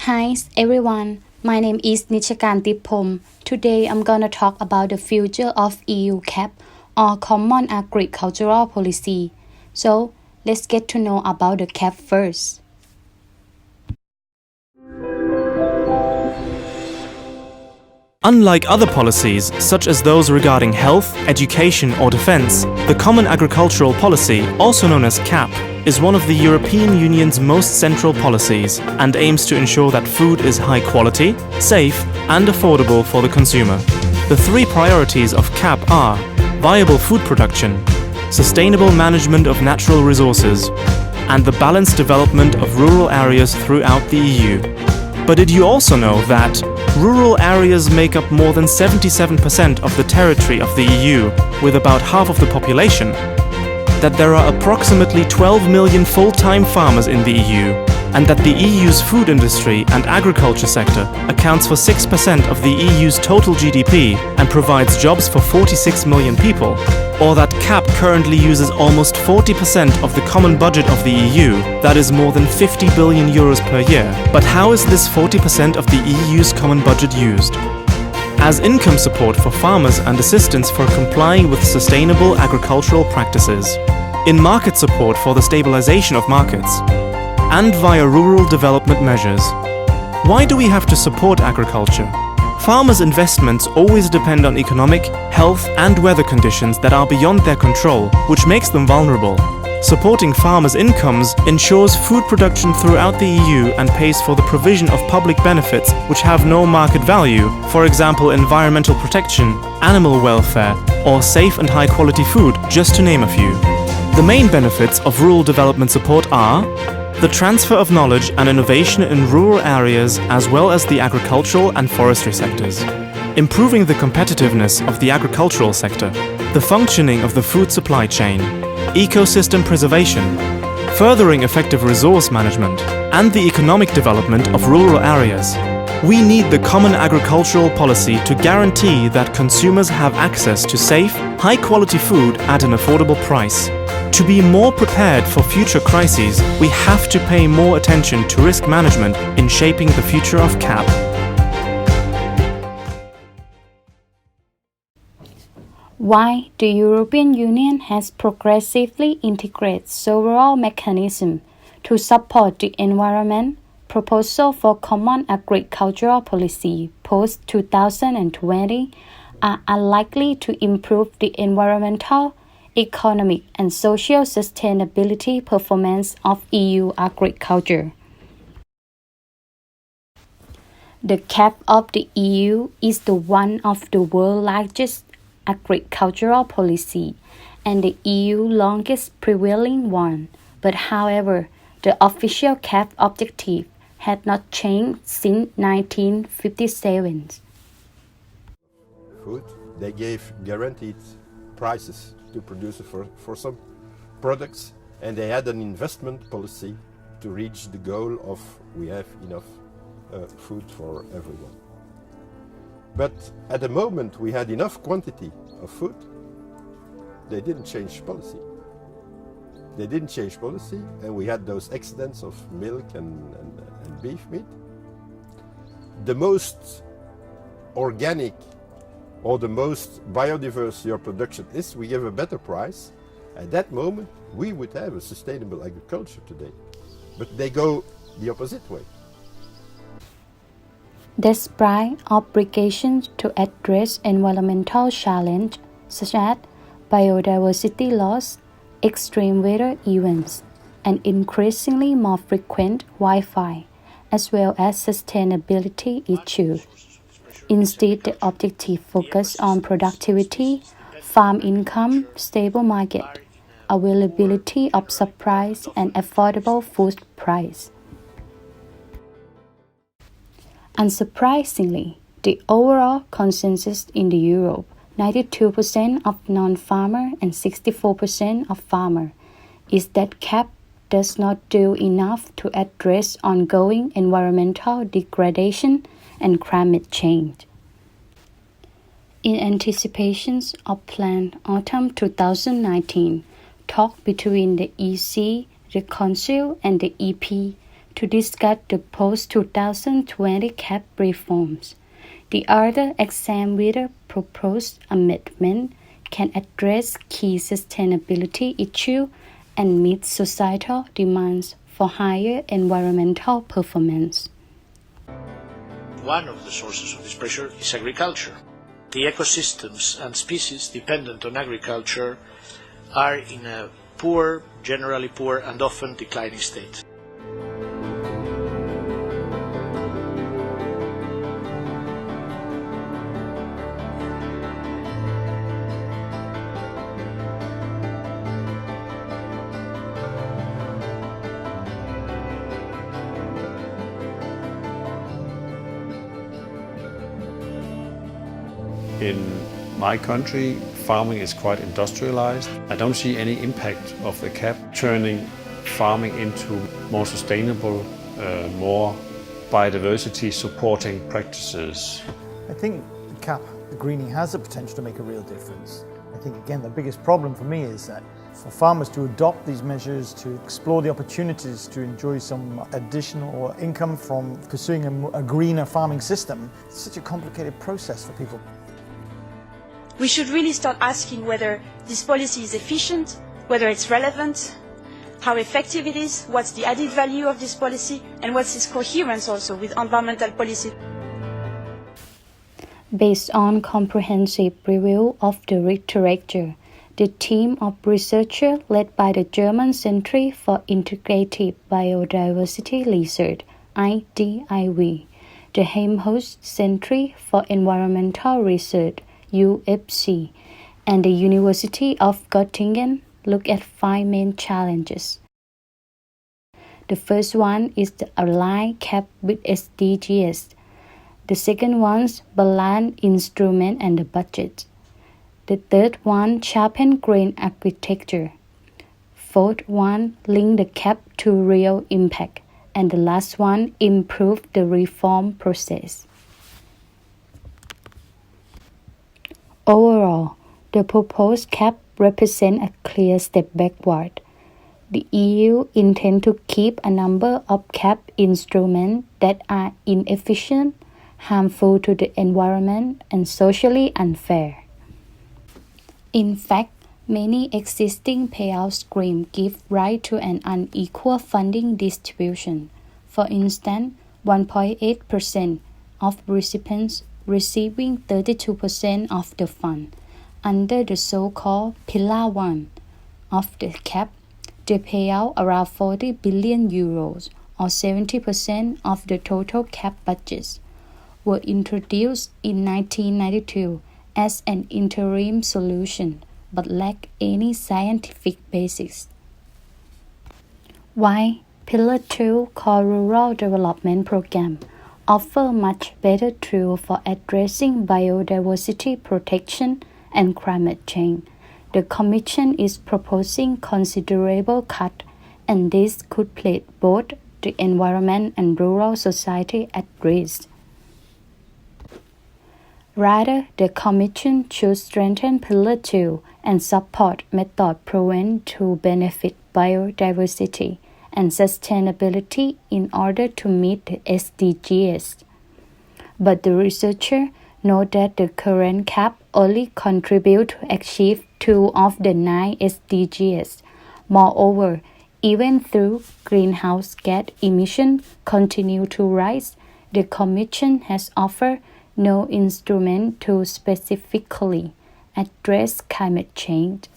Hi everyone, my name is Nichakan Tippom. Today I'm gonna talk about the future of EU CAP or Common Agricultural Policy. So let's get to know about the CAP first. Unlike other policies, such as those regarding health, education or defence, the Common Agricultural Policy, also known as CAP, is one of the European Union's most central policies and aims to ensure that food is high quality, safe and affordable for the consumer. The three priorities of CAP are viable food production, sustainable management of natural resources, and the balanced development of rural areas throughout the EU. But did you also know that rural areas make up more than 77% of the territory of the EU, with about half of the population? That there are approximately 12 million full-time farmers in the EU, and that the EU's food industry and agriculture sector accounts for 6% of the EU's total GDP and provides jobs for 46 million people, or that CAP currently uses almost 40% of the common budget of the EU, that is more than 50 billion euros per year. But how is this 40% of the EU's common budget used? As income support for farmers and assistance for complying with sustainable agricultural practices, in market support for the stabilization of markets, and via rural development measures. Why do we have to support agriculture? Farmers' investments always depend on economic, health and weather conditions that are beyond their control, which makes them vulnerable. Supporting farmers' incomes ensures food production throughout the EU and pays for the provision of public benefits which have no market value, for example environmental protection, animal welfare, or safe and high-quality food, just to name a few. The main benefits of rural development support are the transfer of knowledge and innovation in rural areas as well as the agricultural and forestry sectors, improving the competitiveness of the agricultural sector, the functioning of the food supply chain, ecosystem preservation, furthering effective resource management, and the economic development of rural areas. We need the Common Agricultural Policy to guarantee that consumers have access to safe, high-quality food at an affordable price. To be more prepared for future crises, we have to pay more attention to risk management in shaping the future of CAP. Why the European Union has progressively integrated several mechanisms to support the environment. Proposals for Common Agricultural Policy post-2020 are unlikely to improve the environmental, economic and social sustainability performance of EU agriculture. The CAP of the EU is the one of the world's largest agricultural policy and the EU's longest prevailing one. But however, the official CAP objective had not changed since 1957. Food, they gave guaranteed prices to produce for some products, and they had an investment policy to reach the goal of we have enough food for everyone. But at the moment we had enough quantity of food, they didn't change policy. They didn't change policy, and we had those excedents of milk and beef meat. The most organic or the most biodiverse your production is, we give a better price. At that moment, we would have a sustainable agriculture today. But they go the opposite way. Despite obligations to address environmental challenges such as biodiversity loss, extreme weather events, and increasingly more frequent wildfire, as well as sustainability issues. Instead, the objective focused on productivity, farm income, stable market, availability of supplies, and affordable food price. Unsurprisingly, the overall consensus in Europe, 92% of non-farmer and 64% of farmer, is that CAP does not do enough to address ongoing environmental degradation and climate change. In anticipation of planned autumn 2019 talk between the EC, the Council and the EP to discuss the post-2020 CAP reforms. The other exam whether proposed amendment can address key sustainability issues and meet societal demands for higher environmental performance. One of the sources of this pressure is agriculture. The ecosystems and species dependent on agriculture are in a poor, generally poor and often declining state. In my country, farming is quite industrialized. I don't see any impact of the CAP turning farming into more sustainable, more biodiversity supporting practices. I think the CAP, the greening, has the potential to make a real difference. I think, again, the biggest problem for me is that for farmers to adopt these measures, to explore the opportunities to enjoy some additional income from pursuing a greener farming system, it's such a complicated process for people. We should really start asking whether this policy is efficient, whether it's relevant, how effective it is, what's the added value of this policy, and what's its coherence also with environmental policy. Based on comprehensive review of the literature, the team of researchers led by the German Centre for Integrative Biodiversity Research, IDIV, the Helmholtz Centre for Environmental Research, UFC, and the University of Göttingen look at 5 main challenges. The first one is the align CAP with SDGs. The second one's balance instrument and the budget. The third one, sharpen green architecture. Fourth one, link the CAP to real impact. And the last one, improve the reform process. Overall, the proposed CAP represents a clear step backward. The EU intends to keep a number of CAP instruments that are inefficient, harmful to the environment, and socially unfair. In fact, many existing payout schemes give rise to an unequal funding distribution. For instance, 1.8% of recipients receiving 32% of the fund. Under the so-called Pillar 1 of the CAP, they pay out around 40 billion euros, or 70% of the total CAP budgets, were introduced in 1992 as an interim solution, but lack any scientific basis. Why Pillar 2, called Rural Development Program, offer much better tool for addressing biodiversity protection and climate change. The Commission is proposing considerable cut, and this could place both the environment and rural society at risk. Rather, the Commission should strengthen Pillar 2 and support methods proven to benefit biodiversity and sustainability in order to meet the SDGs. But the researchers note that the current CAP only contributes to achieve 2 of the 9 SDGs. Moreover, even though greenhouse gas emissions continue to rise, the Commission has offered no instrument to specifically address climate change.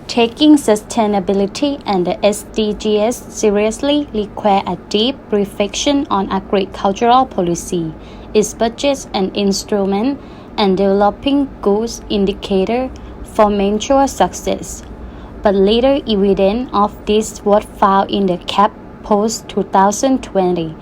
Taking sustainability and the SDGs seriously requires a deep reflection on agricultural policy, its budgets and instruments, and developing good indicators for measure success. But little evidence of this was found in the CAP post-2020.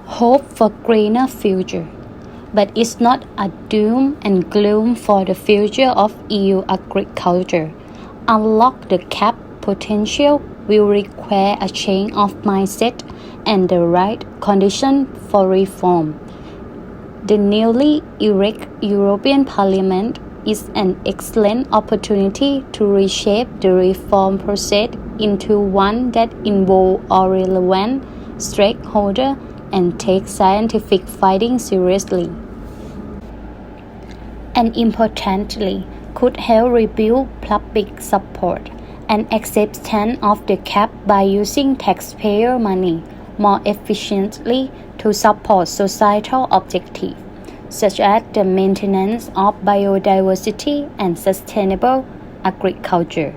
Hope for greener future. But it's not a doom and gloom for the future of EU agriculture. Unlock the CAP potential will require a change of mindset and the right condition for reform. The newly elected European Parliament is an excellent opportunity to reshape the reform process into one that involves all relevant stakeholders and takes scientific findings seriously. And importantly, could help rebuild public support and acceptance of the cap by using taxpayer money more efficiently to support societal objectives, such as the maintenance of biodiversity and sustainable agriculture.